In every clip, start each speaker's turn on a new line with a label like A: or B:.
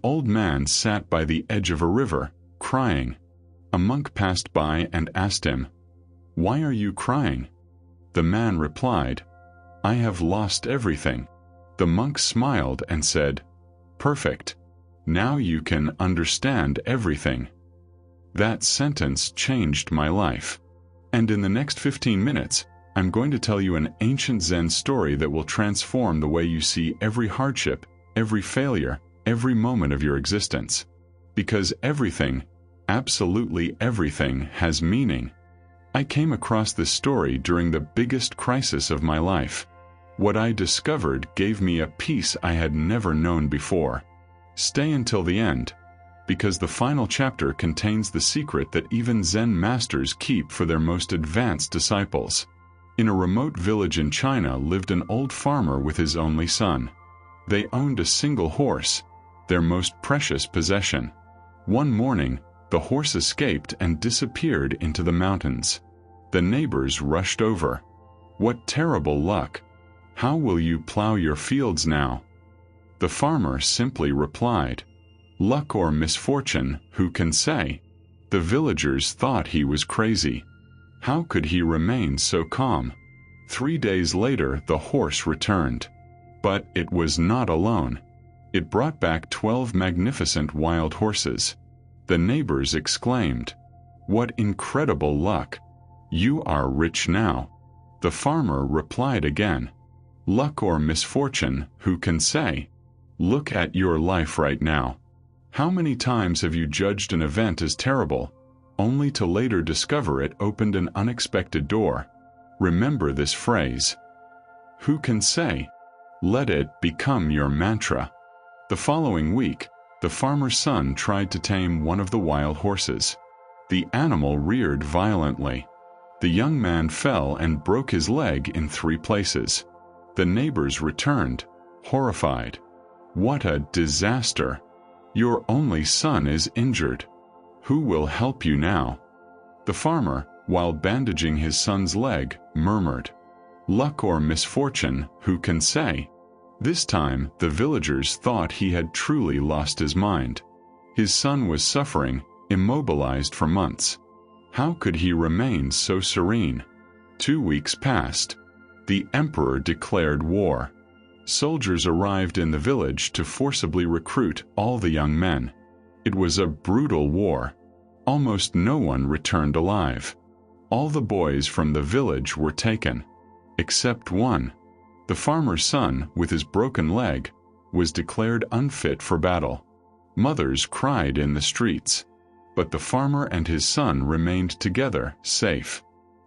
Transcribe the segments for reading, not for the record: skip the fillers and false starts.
A: old man sat by the edge of a river, crying. A monk passed by and asked him, "Why are you crying?" The man replied, "I have lost everything." The monk smiled and said, "Perfect. Now you can understand everything." That sentence changed my life. And in the next 15 minutes, I'm going to tell you an ancient Zen story that will transform the way you see every hardship, every failure, every moment of your existence. Because everything, absolutely everything, has meaning. I came across this story during the biggest crisis of my life. What I discovered gave me a peace I had never known before. Stay until the end, because the final chapter contains the secret that even Zen masters keep for their most advanced disciples. In a remote village in China lived an old farmer with his only son. They owned a single horse, their most precious possession. One morning, the horse escaped and disappeared into the mountains. The neighbors rushed over. "What terrible luck! How will you plow your fields now?" The farmer simply replied, "Luck or misfortune, who can say?" The villagers thought he was crazy. How could he remain so calm? 3 days later, the horse returned. But it was not alone. It brought back 12 magnificent wild horses. The neighbors exclaimed, "What incredible luck! You are rich now." The farmer replied again, "Luck or misfortune, who can say? Look at your life right now. How many times have you judged an event as terrible, only to later discover it opened an unexpected door? Remember this phrase. Who can say? Let it become your mantra." The following week, the farmer's son tried to tame one of the wild horses. The animal reared violently. The young man fell and broke his leg in 3 places. The neighbors returned, horrified. "What a disaster! Your only son is injured. Who will help you now?" The farmer, while bandaging his son's leg, murmured, "Luck or misfortune, who can say?" This time, the villagers thought he had truly lost his mind. His son was suffering, immobilized for months. How could he remain so serene? 2 weeks passed. The emperor declared war. Soldiers arrived in the village to forcibly recruit all the young men. It was a brutal war. Almost no one returned alive. All the boys from the village were taken, except one. The farmer's son, with his broken leg, was declared unfit for battle. Mothers cried in the streets. But the farmer and his son remained together, safe.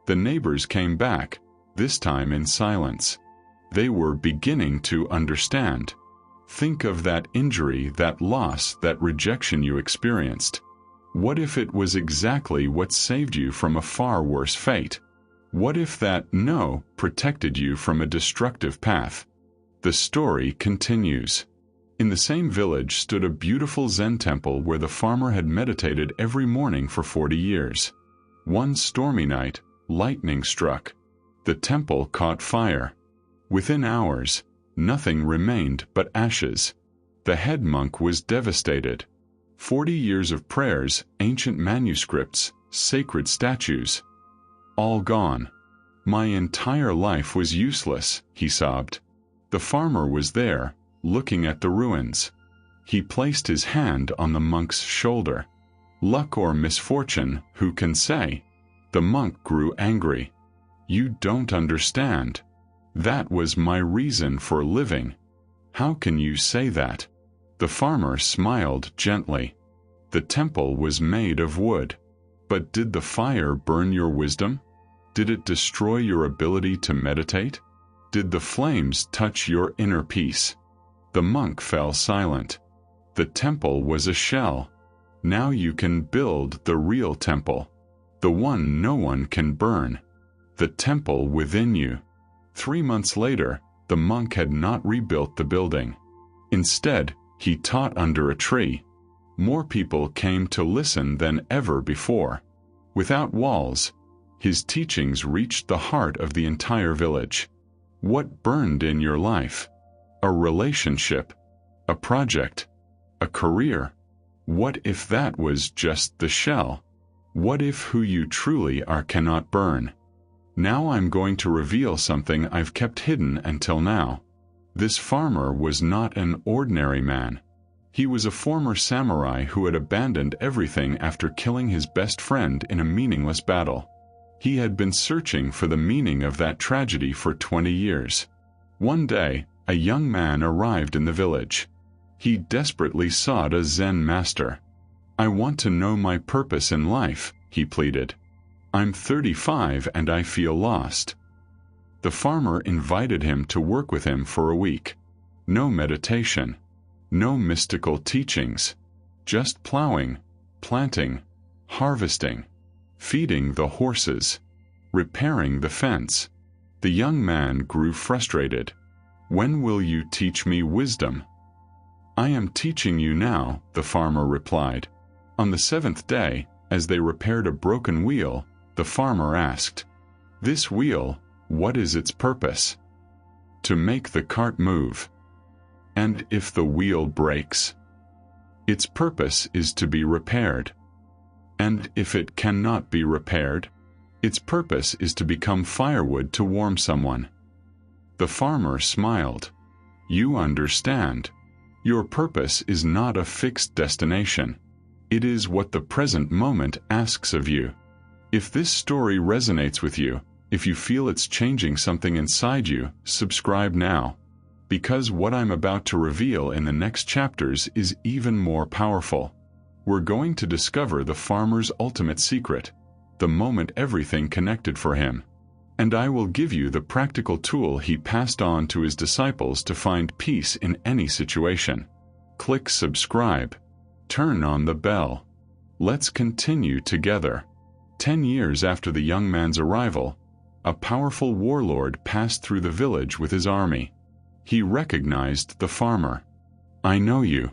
A: The neighbors came back, this time in silence. They were beginning to understand. Think of that injury, that loss, that rejection you experienced. What if it was exactly what saved you from a far worse fate? What if that no protected you from a destructive path? The story continues. In the same village stood a beautiful Zen temple where the farmer had meditated every morning for 40 years. One stormy night, lightning struck. The temple caught fire. Within hours, nothing remained but ashes. The head monk was devastated. 40 years of prayers, ancient manuscripts, sacred statues, all gone. My entire life was useless, he sobbed. The farmer was there, looking at the ruins. He placed his hand on the monk's shoulder. Luck or misfortune, who can say? The monk grew angry. You don't understand. That was my reason for living. How can you say that? The farmer smiled gently. The temple was made of wood. But did the fire burn your wisdom? Did it destroy your ability to meditate? Did the flames touch your inner peace? The monk fell silent. The temple was a shell. Now you can build the real temple. The one no one can burn. The temple within you. 3 months later, the monk had not rebuilt the building. Instead, he taught under a tree. More people came to listen than ever before. Without walls, his teachings reached the heart of the entire village. What burned in your life? A relationship? A project? a career? What if that was just the shell? What if who you truly are cannot burn? Now I'm going to reveal something I've kept hidden until now. This farmer was not an ordinary man. He was a former samurai who had abandoned everything after killing his best friend in a meaningless battle. He had been searching for the meaning of that tragedy for 20 years. One day, a young man arrived in the village. He desperately sought a Zen master. "I want to know my purpose in life," he pleaded. "I'm 35 and I feel lost." The farmer invited him to work with him for a week. No meditation, no mystical teachings, just plowing, planting, harvesting, feeding the horses, repairing the fence. The young man grew frustrated. "When will you teach me wisdom?" "I am teaching you now," the farmer replied. On the 7th day, as they repaired a broken wheel, the farmer asked, "This wheel, what is its purpose?" "To make the cart move." "And if the wheel breaks?" "Its purpose is to be repaired." "And if it cannot be repaired?" "Its purpose is to become firewood to warm someone." The farmer smiled. "You understand. Your purpose is not a fixed destination. It is what the present moment asks of you. If this story resonates with you, if you feel it's changing something inside you, subscribe now. Because what I'm about to reveal in the next chapters is even more powerful. We're going to discover the farmer's ultimate secret, the moment everything connected for him. And I will give you the practical tool he passed on to his disciples to find peace in any situation. Click subscribe. Turn on the bell. Let's continue together. 10 years after the young man's arrival, a powerful warlord passed through the village with his army. He recognized the farmer. "I know you.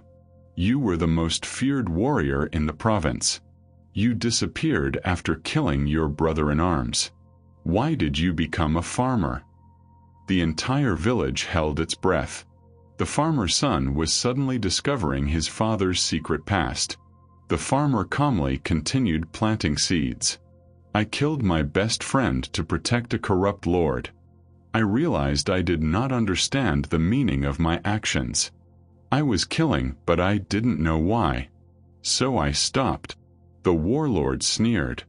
A: You were the most feared warrior in the province. You disappeared after killing your brother in arms. Why did you become a farmer?" The entire village held its breath. The farmer's son was suddenly discovering his father's secret past. The farmer calmly continued planting seeds. "I killed my best friend to protect a corrupt lord. I realized I did not understand the meaning of my actions. I was killing, but I didn't know why. So I stopped." The warlord sneered.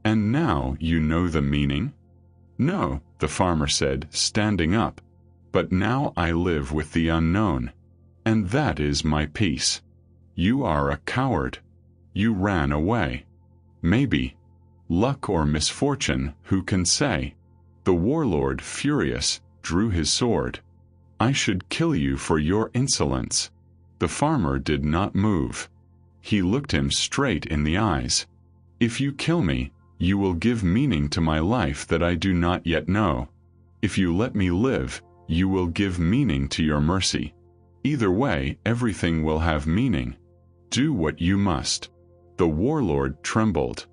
A: "And now you know the meaning?" "No," the farmer said, standing up. "But now I live with the unknown. And that is my peace." "You are a coward. You ran away." "Maybe. Luck or misfortune, who can say?" The warlord, furious, drew his sword. "I should kill you for your insolence." The farmer did not move. He looked him straight in the eyes. "If you kill me, you will give meaning to my life that I do not yet know. If you let me live, you will give meaning to your mercy. Either way, everything will have meaning. Do what you must." The warlord trembled.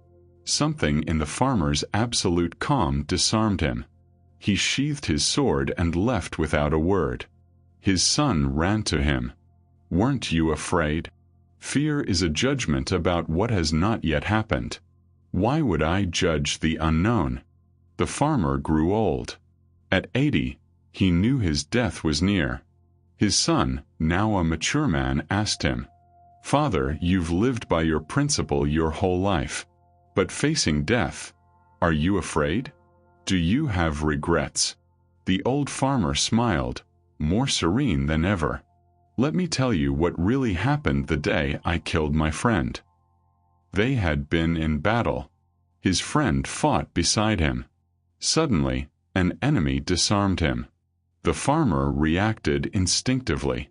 A: Something in the farmer's absolute calm disarmed him. He sheathed his sword and left without a word. His son ran to him. "Weren't you afraid? Fear is a judgment about what has not yet happened. Why would I judge the unknown?" The farmer grew old. At 80, he knew his death was near. His son, now a mature man, asked him, "Father, you've lived by your principle your whole life. But facing death, are you afraid? Do you have regrets?" The old farmer smiled, more serene than ever. "Let me tell you what really happened the day I killed my friend." They had been in battle. His friend fought beside him. Suddenly, an enemy disarmed him. The farmer reacted instinctively.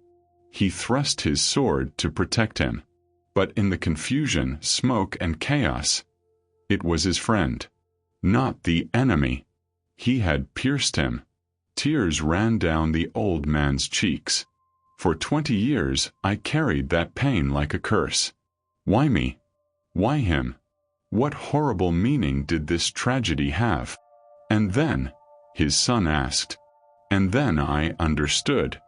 A: He thrust his sword to protect him. But in the confusion, smoke, and chaos, it was his friend, not the enemy. He had pierced him. Tears ran down the old man's cheeks. "For 20 years, I carried that pain like a curse. Why me? Why him? What horrible meaning did this tragedy have?" "And then," his son asked, "and then I understood.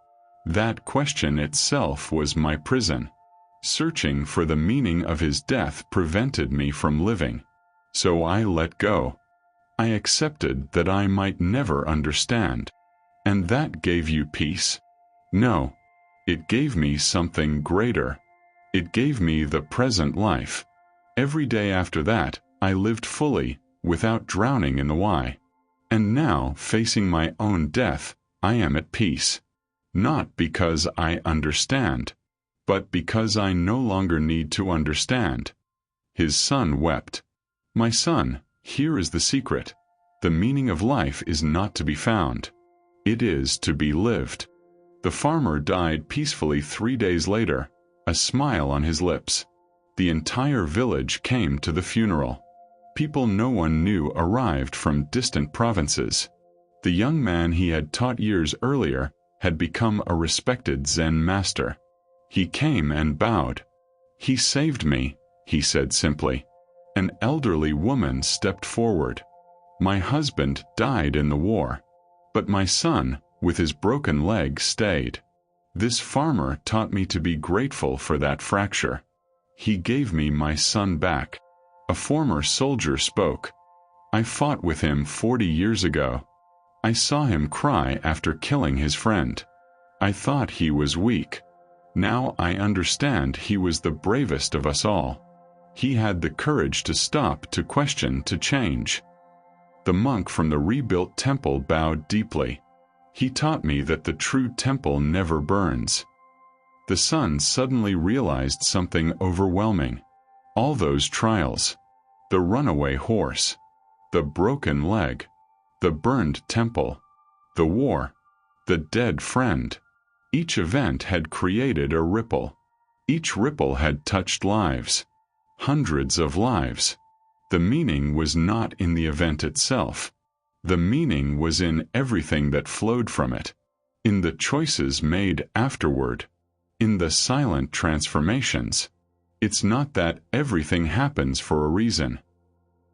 A: That question itself was my prison. Searching for the meaning of his death prevented me from living. So I let go. I accepted that I might never understand. And that gave you peace? No. It gave me something greater. It gave me the present life. Every day after that, I lived fully, without drowning in the why. And now, facing my own death, I am at peace. Not because I understand, but because I no longer need to understand. His son wept. My son, here is the secret. The meaning of life is not to be found. It is to be lived. The farmer died peacefully 3 days later, a smile on his lips. The entire village came to the funeral. People no one knew arrived from distant provinces. The young man he had taught years earlier had become a respected Zen master. He came and bowed. "He saved me," he said simply. An elderly woman stepped forward. "My husband died in the war, but my son, with his broken leg, stayed. This farmer taught me to be grateful for that fracture. He gave me my son back." A former soldier spoke. "I fought with him 40 years ago. I saw him cry after killing his friend. I thought he was weak. Now I understand he was the bravest of us all. He had the courage to stop, to question, to change." The monk from the rebuilt temple bowed deeply. "He taught me that the true temple never burns." The son suddenly realized something overwhelming. All those trials, the runaway horse, the broken leg, the burned temple, the war, the dead friend, each event had created a ripple. Each ripple had touched lives, hundreds of lives. The meaning was not in the event itself. The meaning was in everything that flowed from it, in the choices made afterward, in the silent transformations. It's not that everything happens for a reason.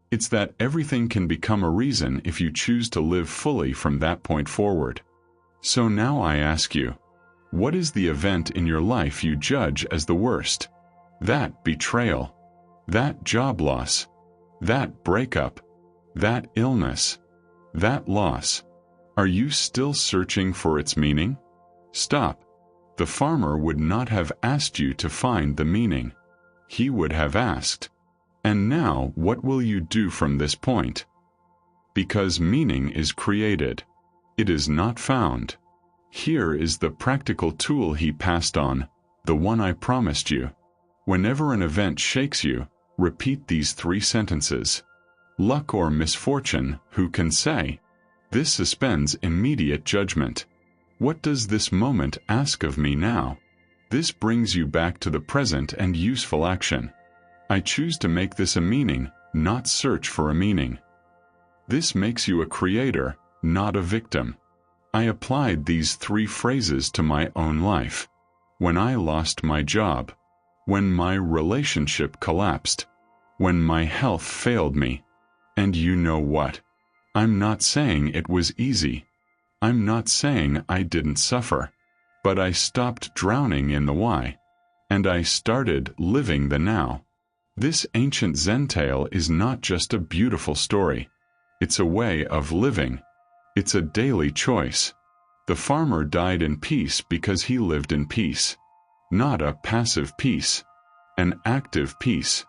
A: It's that everything can become a reason if you choose to live fully from that point forward. So now I ask you, what is the event in your life you judge as the worst? That betrayal, that job loss, that breakup, that illness, that loss. Are you still searching for its meaning? Stop. The farmer would not have asked you to find the meaning. He would have asked, "And now what will you do from this point?" Because meaning is created. It is not found. Here is the practical tool he passed on, the one I promised you. Whenever an event shakes you, repeat these 3 sentences. Luck or misfortune, who can say? This suspends immediate judgment. What does this moment ask of me now? This brings you back to the present and useful action. I choose to make this a meaning, not search for a meaning. This makes you a creator, not a victim. I applied these 3 phrases to my own life. When I lost my job, when my relationship collapsed, when my health failed me. And you know what? I'm not saying it was easy. I'm not saying I didn't suffer. But I stopped drowning in the why. And I started living the now. This ancient Zen tale is not just a beautiful story. It's a way of living. It's a daily choice. The farmer died in peace because he lived in peace. Not a passive peace. An active peace.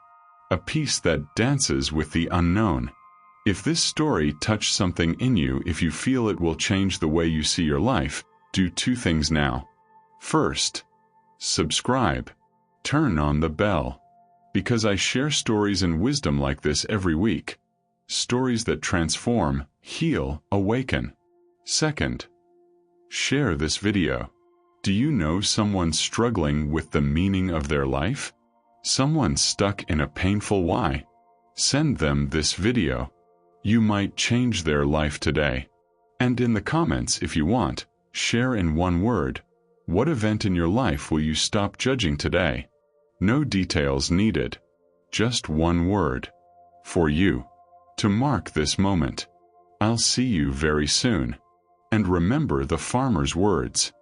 A: A peace that dances with the unknown. If this story touched something in you, if you feel it will change the way you see your life, do 2 things now. First, subscribe. Turn on the bell. Because I share stories and wisdom like this every week. Stories that transform, heal, awaken. Second, share this video. Do you know someone struggling with the meaning of their life? Someone stuck in a painful why? Send them this video. You might change their life today. And in the comments, if you want, share in 1 word. What event in your life will you stop judging today? No details needed. Just 1 word. For you. To mark this moment. I'll see you very soon. And remember the farmer's words.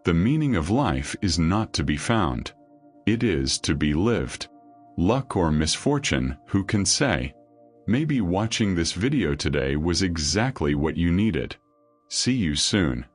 A: The meaning of life is not to be found. It is to be lived. Luck or misfortune, who can say? Maybe watching this video today was exactly what you needed. See you soon.